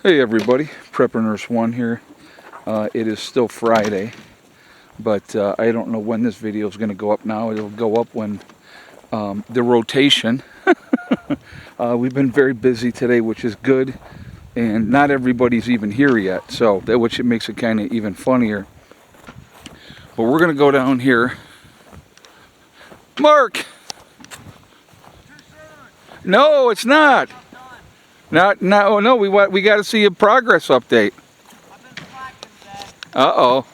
Hey everybody, Prepper Nurse 1 here. It is still Friday, but I don't know when this video is going to go up now. It'll go up when the rotation. We've been very busy today, which is good, and not everybody's even here yet, so that which makes it kind of even funnier. But we're going to go down here. Mark! No, it's not. No, we got to see a progress update. Uh-oh.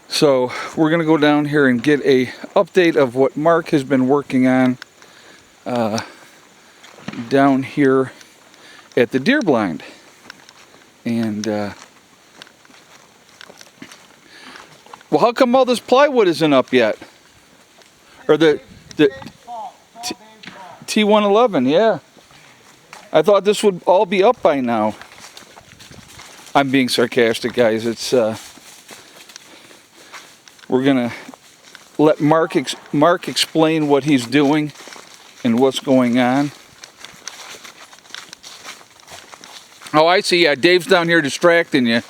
So we're going to go down here and get a update of what Mark has been working on down here at the deer blind. And, well, how come all this plywood isn't up yet? Or the T111, yeah. I thought this would all be up by now. I'm being sarcastic, guys. It's we're gonna let Mark explain what he's doing and what's going on. Oh, I see. Yeah, Dave's down here distracting you,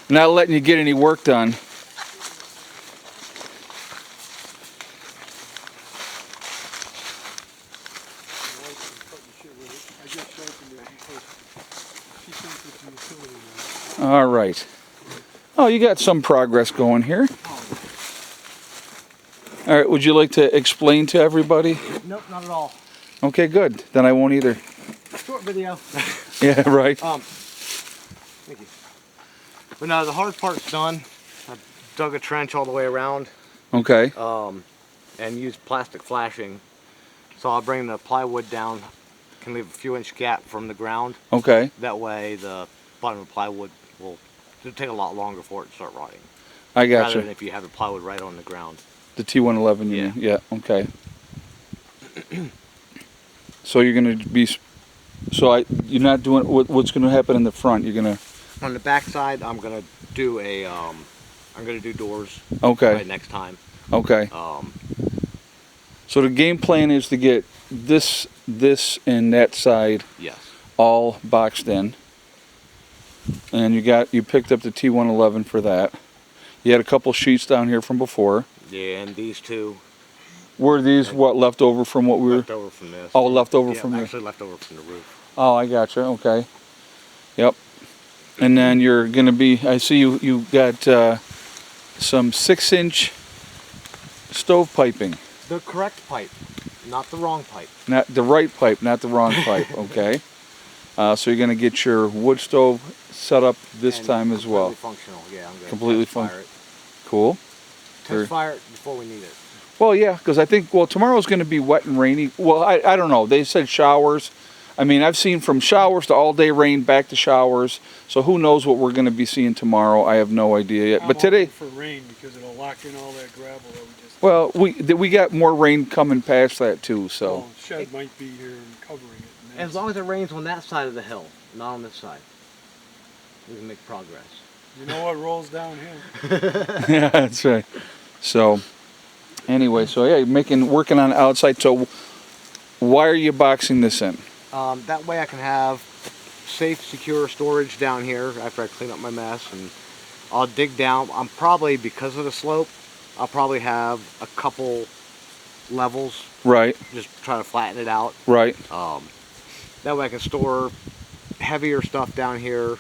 not letting you get any work done. All right. Oh, you got some progress going here. All right, would you like to explain to everybody? Nope, not at all. Okay, good. Then I won't either. Short video. Yeah, right. Thank you. But no, the hard part's done. I dug a trench all the way around. Okay. And used plastic flashing. So I'll bring the plywood down, can leave a few inch gap from the ground. Okay. That way the bottom of the plywood it'll take a lot longer for it to start rotting. I got Rather you. than if you have the plywood right on the ground. The T111, Yeah. yeah, okay. So you're gonna be, you're not doing, what's gonna happen in the front? You're gonna, On the back side, I'm gonna do doors. okay, Right next time. okay. So the game plan is to get this and that side Yes. all boxed in. And you picked up the T111 for that. You had a couple sheets down here from before. Yeah, and these two. Were these what left over from what we were? Left over from this. Oh, left over yeah, from actually left over from the roof. Oh, I gotcha. Okay. Yep. And then you're gonna be. I see you got some 6-inch stove piping. The correct pipe, not the wrong pipe. Not the right pipe, not the wrong pipe. Okay. So you're gonna get your wood stove set up this And time as well. Completely functional. Yeah, I'm gonna Completely test fire it. Cool. Test fire it before we need it. Well, yeah, because I think tomorrow's going to be wet and rainy. Well, I don't know. They said showers. I mean, I've seen from showers to all day rain back to showers. So who knows what we're going to be seeing tomorrow? I have no idea yet. But today, for rain because it'll lock in all that gravel that we just. well, we got more rain coming past that too. So Well, shed might be here and covering it. As long as it rains on that side of the hill, not on this side, we can make progress. You know what rolls downhill? yeah, that's right. So anyway, so yeah, working on the outside. So why are you boxing this in? That way I can have safe, secure storage down here after I clean up my mess, and I'll dig down. I'm probably, because of the slope, I'll probably have a couple levels. Right. Just try to flatten it out. Right. That way I can store heavier stuff down here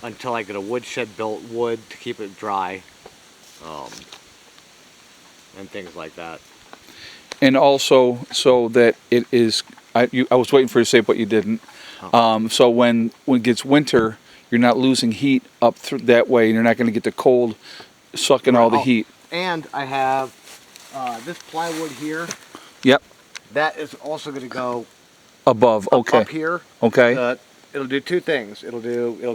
until I get a woodshed built, wood to keep it dry, and things like that. And also so that it is. I was waiting for you to say it, but you didn't. So when it gets winter, you're not losing heat up through that way, and you're not going to get the cold sucking all the heat. And I have this plywood here. Yep. That is also going to go Above. Okay. up here. Okay. It'll do two things. It'll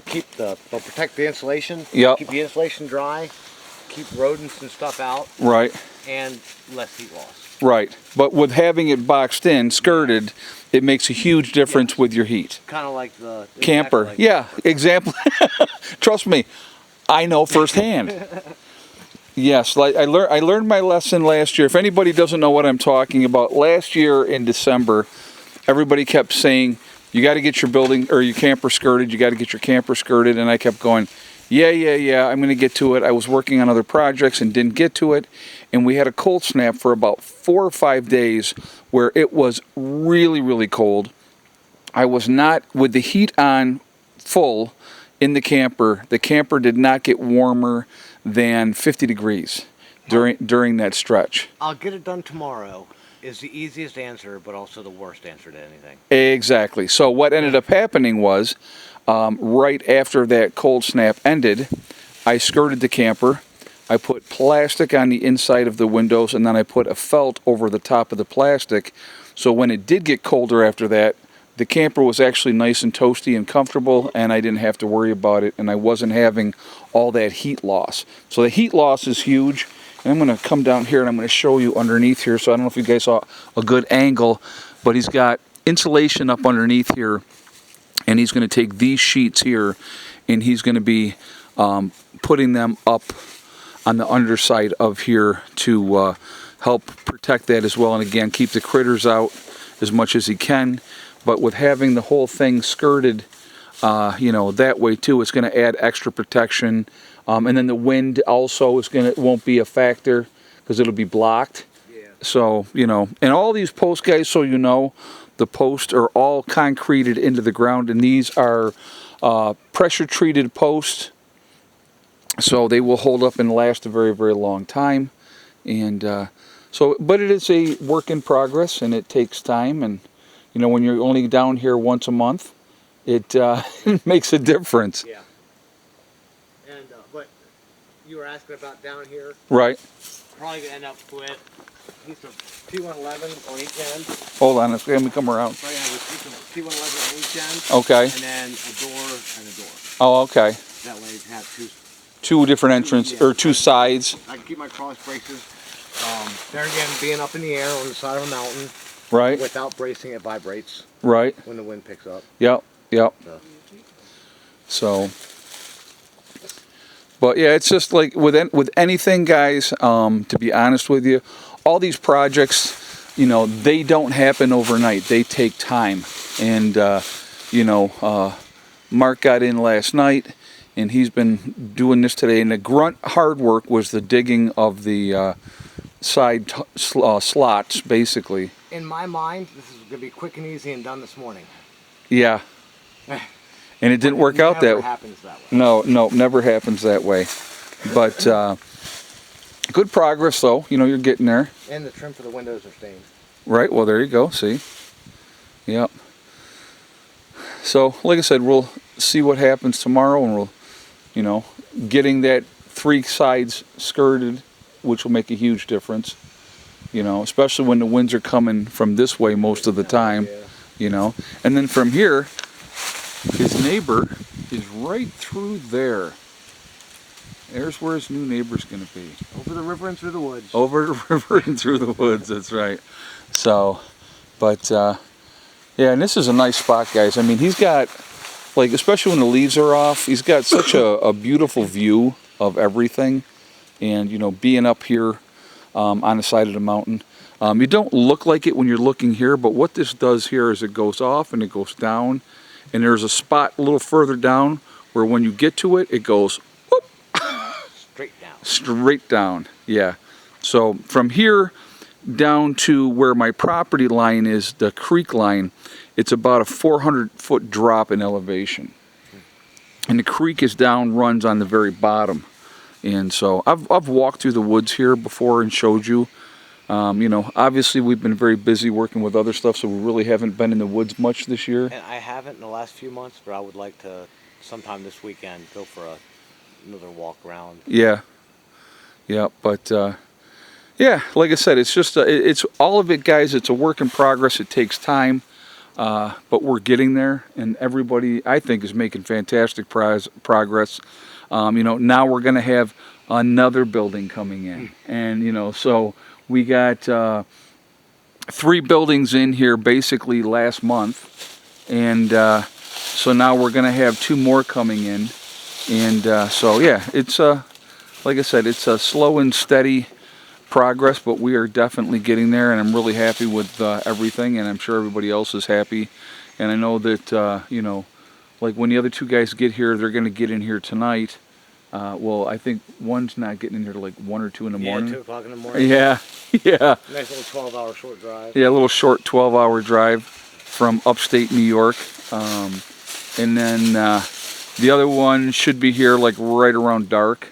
protect the insulation. Yep. Keep the insulation dry. Keep rodents and stuff out. Right. And less heat loss. Right. But with having it boxed in, skirted, it makes a huge difference with your heat. Kind of like the Camper. exactly like Yeah. Example. Trust me, I know firsthand. Yes, like I learned my lesson last year. If anybody doesn't know what I'm talking about, last year in December, everybody kept saying you got to get your building or your camper skirted. You got to get your camper skirted. And I kept going, yeah, I'm going to get to it. I was working on other projects and didn't get to it. And we had a cold snap for about 4 or 5 days where it was really, really cold. I was not, with the heat on full in the camper did not get warmer than 50 degrees during that stretch. I'll get it done tomorrow is the easiest answer, but also the worst answer to anything. Exactly. So what ended up happening was, right after that cold snap ended, I skirted the camper. I put plastic on the inside of the windows, and then I put a felt over the top of the plastic. So when it did get colder after that, the camper was actually nice and toasty and comfortable, and I didn't have to worry about it, and I wasn't having all that heat loss. So the heat loss is huge. And I'm going to come down here and I'm going to show you underneath here. So I don't know if you guys saw a good angle, but he's got insulation up underneath here, and he's going to take these sheets here and he's going to be putting them up on the underside of here to help protect that as well. And again, keep the critters out as much as he can. But with having the whole thing skirted, that way too, it's going to add extra protection. And then the wind also won't be a factor because it'll be blocked. Yeah. So, and all these posts, guys, so you know, the posts are all concreted into the ground, and these are pressure treated posts. So they will hold up and last a very, very long time. And but it is a work in progress, and it takes time. And, when you're only down here once a month, it makes a difference. Yeah. And but you were asking about down here. Right. Probably gonna end up with a piece of T111 on each end. Hold on, let me come around. Probably have a piece of T111 on each end. Okay. And then a door and a door. Oh, okay. That way you can have two different entrances, or two sides. I can keep my cross braces. There again, being up in the air on the side of a mountain. Right. Without bracing, it vibrates. Right. When the wind picks up. Yep. So, but yeah, it's just like with anything, guys. To be honest with you, all these projects, they don't happen overnight. They take time, and Mark got in last night, and he's been doing this today. And the grunt hard work was the digging of the side slots, basically. In my mind, this is gonna be quick and easy and done this morning. Yeah. And it didn't work out that way. Never happens that way. No, never happens that way. But good progress, though. You're getting there. And the trim for the windows are stained. Right. Well, there you go. See. Yep. So, like I said, we'll see what happens tomorrow, and we'll, getting that 3 sides skirted, which will make a huge difference. Especially when the winds are coming from this way most of the time. Yeah. And then from here, his neighbor is right through there. There's where his new neighbor's going to be. Over the river and through the woods. Over the river and through the woods, that's right. So, but, yeah, and this is a nice spot, guys. I mean, he's got, especially when the leaves are off, he's got such a beautiful view of everything. And, being up here on the side of the mountain. You don't look like it when you're looking here, but what this does here is it goes off and it goes down. And there's a spot a little further down where when you get to it, it goes whoop, straight down. Straight down, yeah. So from here down to where my property line is, the creek line, it's about a 400-foot drop in elevation. And the creek runs on the very bottom. And so I've walked through the woods here before and showed you. Obviously we've been very busy working with other stuff, so we really haven't been in the woods much this year. And I haven't in the last few months, but I would like to sometime this weekend go for another walk around. Yeah. But yeah, like I said, it's just it's all of it, guys. It's a work in progress. It takes time, but we're getting there, and everybody I think is making fantastic progress. Now we're going to have another building coming in, and so we got 3 buildings in here basically last month, and so now we're going to have 2 more coming in, and so yeah, it's like I said, it's a slow and steady progress, but we are definitely getting there, and I'm really happy with everything, and I'm sure everybody else is happy. And I know that, you know, like when the other two guys get here, they're going to get in here tonight. Well, I think one's not getting in here till like 1 or 2 in the morning. 2 o'clock in the morning. Yeah, yeah. Nice little 12-hour short drive. Yeah, a little short 12-hour drive from upstate New York. And then the other one should be here like right around dark.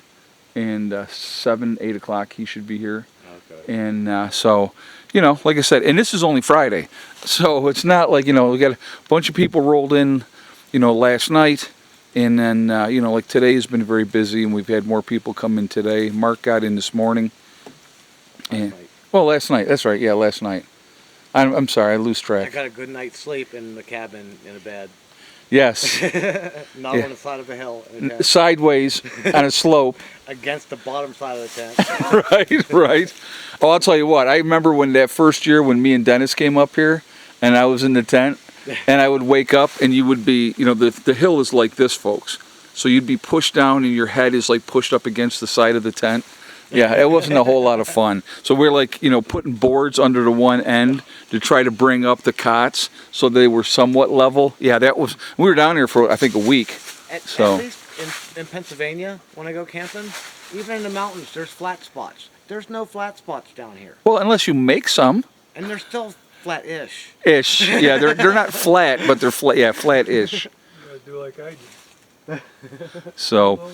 And 7, 8 o'clock he should be here. Okay. And so, you know, like I said, and this is only Friday. So it's not like, you know, we got a bunch of people rolled in, you know, last night. And then, you know, like today has been very busy, and we've had more people come in today. Mark got in this morning. And, well, last night. That's right. Yeah, last night. I'm sorry, I lose I track. got a good night's sleep in the cabin in a bed. Yes. Not Yeah. on the side of a hill. In a tent. Sideways on a slope. Against the bottom side of the tent. Right, right. Oh, I'll tell you what. I remember when that first year when me and Dennis came up here, and I was in the tent, and I would wake up, and you would be, you know, the hill is like this, folks. So you'd be pushed down, and your head is like pushed up against the side of the tent. Yeah, it wasn't a whole lot of fun. So we're like, you know, putting boards under the one end to try to bring up the cots so they were somewhat level. Yeah, that was. We were down here for I think a week. At So. least in Pennsylvania, when I go camping, even in the mountains, there's flat spots. There's no flat spots down here. Well, unless you make some. And they're still flat-ish. Ish. Yeah, they're not flat, but they're flat. Yeah, flat-ish. You gotta do like I did. So,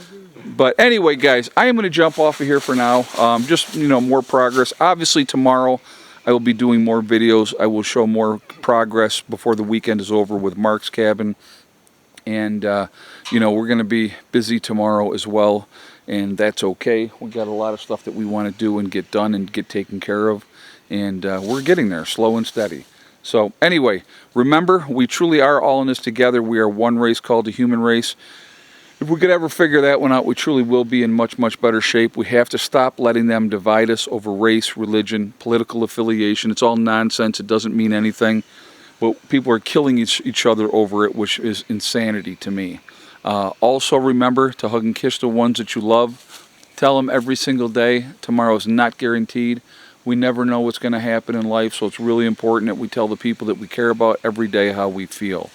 but anyway, guys, I am going to jump off of here for now. Just, you know, more progress. Obviously, tomorrow I will be doing more videos. I will show more progress before the weekend is over with Mark's cabin. And, you know, we're going to be busy tomorrow as well. And that's okay. We got a lot of stuff that we want to do and get done and get taken care of. And we're getting there, slow and steady. So anyway, remember, we truly are all in this together. We are one race called the human race. If we could ever figure that one out, we truly will be in much, much better shape. We have to stop letting them divide us over race, religion, political affiliation. It's all nonsense. It doesn't mean anything. But people are killing each other over it, which is insanity to me. Also remember to hug and kiss the ones that you love. Tell them every single day, tomorrow is not guaranteed. We never know what's going to happen in life, so it's really important that we tell the people that we care about every day how we feel.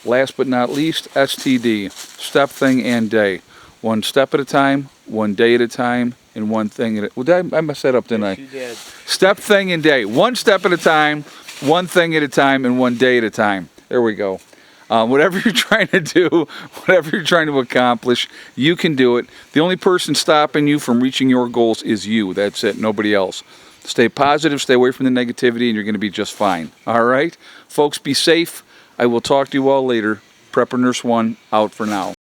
Last but not least, STD, step, thing, and day. One step at a time, one day at a time, and one thing at a time. Well, I messed that up, didn't I? You did. Step, thing, and day. One step at a time, one thing at a time, and one day at a time. There we go. Whatever you're trying to do, whatever you're trying to accomplish, you can do it. The only person stopping you from reaching your goals is you. That's it, nobody else. Stay positive, stay away from the negativity, and you're going to be just fine. All right? Folks, be safe. I will talk to you all later. Prepper Nurse 1 out for now.